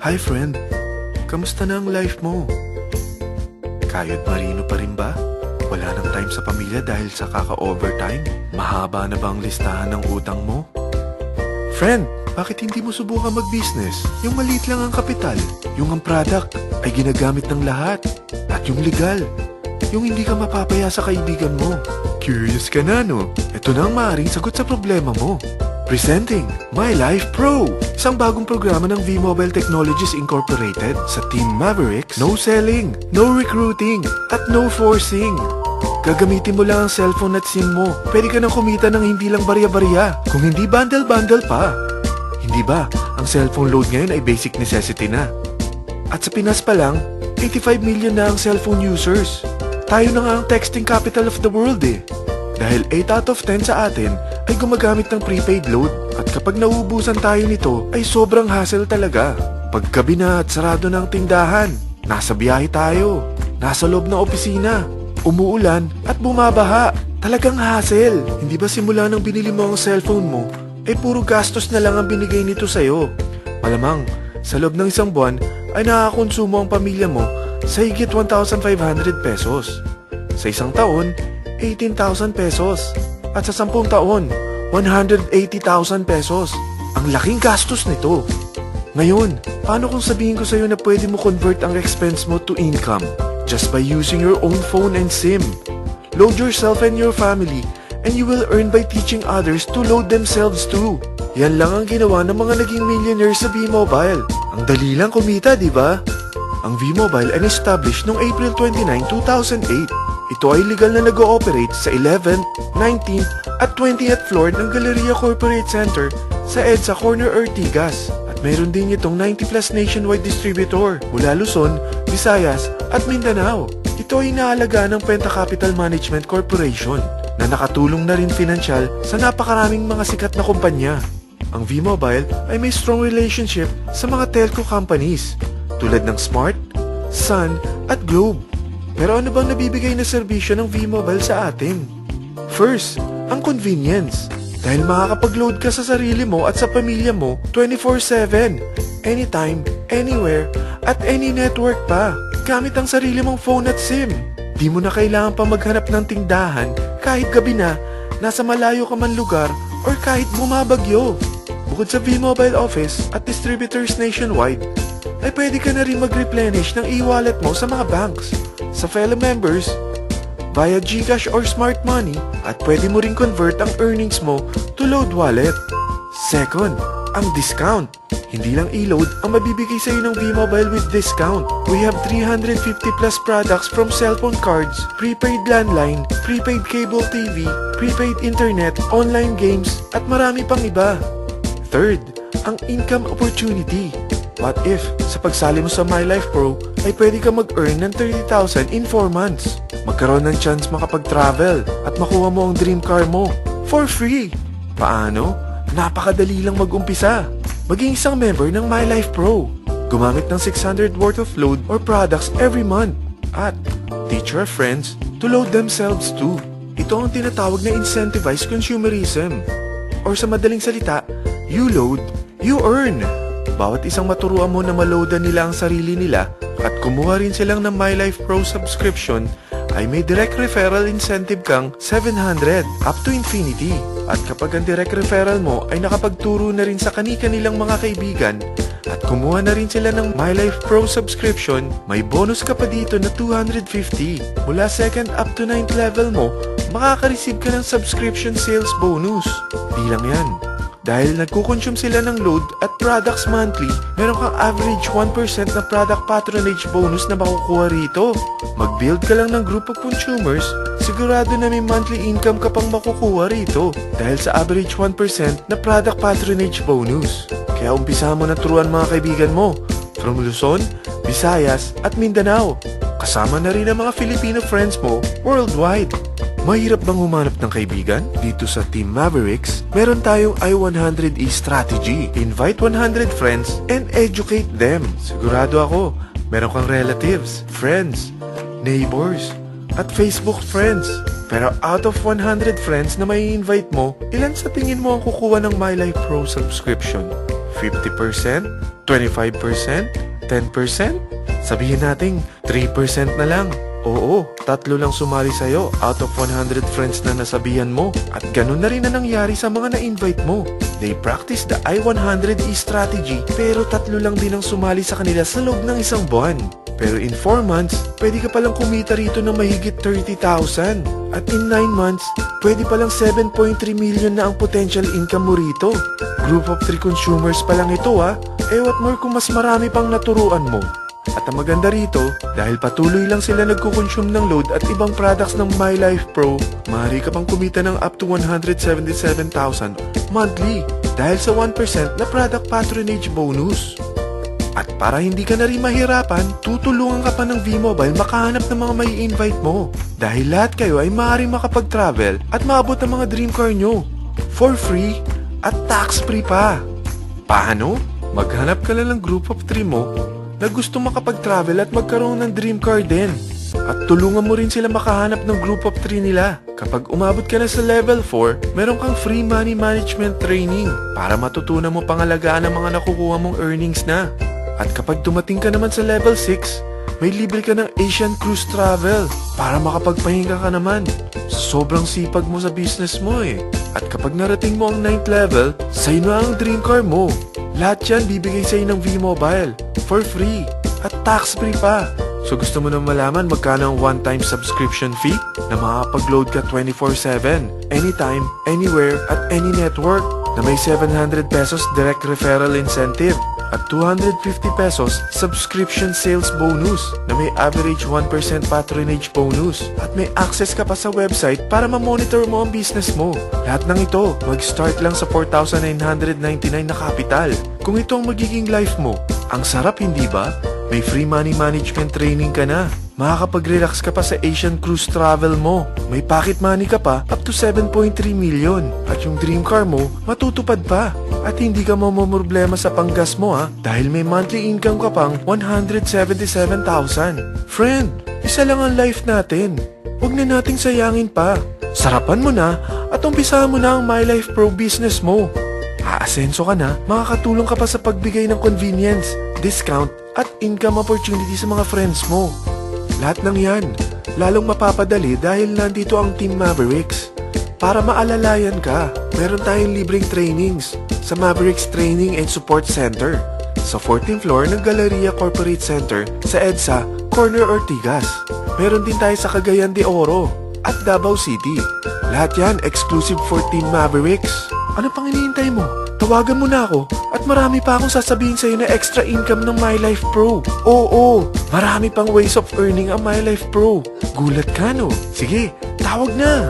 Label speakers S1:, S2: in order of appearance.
S1: Hi friend, kamusta na ang life mo? Kayod marino pa rin ba? Wala nang time sa pamilya dahil sa kaka-overtime? Mahaba na ba ang listahan ng utang mo? Friend, bakit hindi mo subukan mag-business? Yung maliit lang ang kapital, yung ang product ay ginagamit ng lahat, at yung legal, yung hindi ka mapapaya sa kaibigan mo. Curious ka na, no? Ito na ang maaaring sagot sa problema mo. Presenting My Life Pro, isang bagong programa ng V-Mobile Technologies Incorporated sa Team Mavericks. No selling, no recruiting, at no forcing. Gagamitin mo lang ang cellphone at SIM mo. Pwede ka nang kumita ng hindi lang barya-barya, kung hindi bundle-bundle pa. Hindi ba, ang cellphone load ngayon ay basic necessity na. At sa Pinas pa lang, 85 million na ang cellphone users. Tayo na nga ang texting capital of the world eh. Dahil 8 out of 10 sa atin ay gumagamit ng prepaid load. At kapag nauubusan tayo nito ay sobrang hassle talaga. Paggabi na at sarado ng tindahan, nasa biyahe tayo, nasa loob ng opisina, umuulan at bumabaha. Talagang hassle. Hindi ba simula nang binili mo ang cellphone mo, ay puro gastos na lang ang binigay nito sa'yo? Malamang, sa loob ng isang buwan ay nakakakonsumo ang pamilya mo sa higit 1,500 pesos. Sa isang taon, 18,000 pesos. At sa 10 taon, 180,000 pesos. Ang laking gastos nito. Ngayon, paano kung sabihin ko sa'yo na pwede mo convert ang expense mo to income just by using your own phone and SIM? Load yourself and your family and you will earn by teaching others to load themselves too. Yan lang ang ginawa ng mga naging millionaires sa V-Mobile. Ang dali lang kumita, di ba? Ang V-Mobile ay established noong April 29, 2008. Ito ay legal na nag-ooperate sa 11th, 19th at 20th floor ng Galleria Corporate Center sa EDSA Corner Ortigas. At meron din itong 90 plus nationwide distributor mula Luzon, Visayas at Mindanao. Ito ay inaalagaan ng Penta Capital Management Corporation na nakatulong na rin pinansyal sa napakaraming mga sikat na kumpanya. Ang V-Mobile ay may strong relationship sa mga telco companies tulad ng Smart, Sun at Globe. Pero ano bang nabibigay na serbisyo ng V-Mobile sa atin? First, ang convenience. Dahil makakapag-load ka sa sarili mo at sa pamilya mo 24/7, anytime, anywhere, at any network pa. Gamit ang sarili mong phone at SIM. Di mo na kailangan pa maghanap ng tindahan kahit gabi na, nasa malayo ka man lugar, or kahit bumabagyo. Bukod sa V-Mobile office at distributors nationwide, ay pwede ka na rin mag-replenish ng e-wallet mo sa mga banks, sa fellow members, via GCash or Smart Money, at pwede mo rin convert ang earnings mo to load wallet. Second, ang discount. Hindi lang e-load ang mabibigay sa iyo ng V-Mobile with discount. We have 350 plus products from cellphone cards, prepaid landline, prepaid cable TV, prepaid internet, online games, at marami pang iba. Third, ang income opportunity. What if, sa pagsali mo sa My Life Pro, ay pwede ka mag-earn ng 30,000 in 4 months. Magkaroon ng chance makapag-travel at makuha mo ang dream car mo for free. Paano? Napakadali lang mag-umpisa. Maging isang member ng My Life Pro. Gumamit ng 600 worth of load or products every month. At teach your friends to load themselves too. Ito ang tinatawag na incentivized consumerism. Or sa madaling salita, you load, you earn. Bawat isang maturuan mo na maloadan nila ang sarili nila at kumuha rin silang ng My Life Pro subscription, ay may direct referral incentive kang 700 up to infinity. At kapag ang direct referral mo ay nakapagturo na rin sa kani-kanilang mga kaibigan at kumuha na rin sila ng My Life Pro subscription, may bonus ka pa dito na 250. Mula 2nd up to 9th level mo, makaka-receive ka ng subscription sales bonus. Di lang yan. Dahil nagkukonsume sila ng load at products monthly, meron kang average 1% na product patronage bonus na makukuha rito. Mag-build ka lang ng group of consumers, sigurado na may monthly income ka pang makukuha rito dahil sa average 1% na product patronage bonus. Kaya umpisa mo na turuan mga kaibigan mo from Luzon, Visayas at Mindanao. Kasama na rin ang mga Filipino friends mo worldwide. Mahirap bang humanap ng kaibigan? Dito sa Team Mavericks, meron tayong I-100E strategy. Invite 100 friends and educate them. Sigurado ako, meron kang relatives, friends, neighbors, at Facebook friends. Pero out of 100 friends na may invite mo, ilan sa tingin mo ang kukuha ng My Life Pro subscription? 50%? 25%? 10%? Sabihin natin 3% na lang. Oo, 3 lang sumali sa'yo out of 100 friends na nasabihan mo. At ganun na rin na nangyari sa mga na-invite mo. They practice the I-100E strategy pero 3 lang din ang sumali sa kanila sa loob ng isang buwan. Pero in 4 months, pwede ka palang kumita rito ng mahigit 30,000. At in 9 months, pwede palang 7.3 million na ang potential income mo rito. Group of 3 consumers pa lang ito what more kung mas marami pang naturuan mo. At ang maganda rito, dahil patuloy lang sila nagkukonsume ng load at ibang products ng My Life Pro, maaari ka pang kumita ng up to 177,000 monthly dahil sa 1% na product patronage bonus. At para hindi ka na rin mahirapan, tutulungan ka pa ng V-Mobile makahanap ng mga may invite mo. Dahil lahat kayo ay maaaring makapag-travel at maabot ang mga dream car nyo. For free at tax-free pa. Paano? Maghanap ka lang ng group of 3 mo na gusto makapag-travel at magkaroon ng dream car din. At tulungan mo rin sila makahanap ng group of 3 nila. Kapag umabot ka na sa level 4, meron kang free money management training para matutunan mo pangalagaan ang mga nakukuha mong earnings na. At kapag dumating ka naman sa level 6, may libre ka ng Asian Cruise Travel para makapagpahinga ka naman. Sobrang sipag mo sa business mo At kapag narating mo ang 9th level, sa'yo na ang dream car mo. Lahat yan bibigay sa'yo ng V-Mobile for free at tax-free pa. So gusto mo na malaman magkano ang one-time subscription fee na makakapag-load ka 24/7, anytime, anywhere, at any network na may 700 pesos direct referral incentive at 250 pesos subscription sales bonus na may average 1% patronage bonus at may access ka pa sa website para ma-monitor mo ang business mo. Lahat ng ito, mag-start lang sa 4,999 na capital. Kung ito ang magiging life mo, ang sarap hindi ba? May free money management training ka na. Makakapag-relax ka pa sa Asian Cruise Travel mo. May pocket money ka pa up to 7.3 million. At yung dream car mo, matutupad pa. At hindi ka mamomroblema sa panggas mo dahil may monthly income ka pang 177,000. Friend, isa lang ang life natin. Huwag na nating sayangin pa. Sarapan mo na at umpisahan mo na ang My Life Pro business mo. Aasenso ka na, makakatulong ka pa sa pagbigay ng convenience, discount, at income opportunity sa mga friends mo. Lahat ng yan, lalong mapapadali dahil nandito ang Team Mavericks. Para maalalayan ka, meron tayong libreng trainings sa Mavericks Training and Support Center sa 14th floor ng Galleria Corporate Center sa EDSA, Corner Ortigas. Meron din tayo sa Cagayan de Oro at Davao City. Lahat yan exclusive for Team Mavericks. Ano pang hinihintay mo? Tawagan mo na ako at marami pa akong sasabihin sa'yo na extra income ng My Life Pro. Oo, marami pang ways of earning ang My Life Pro. Gulat ka no? Sige, tawag na!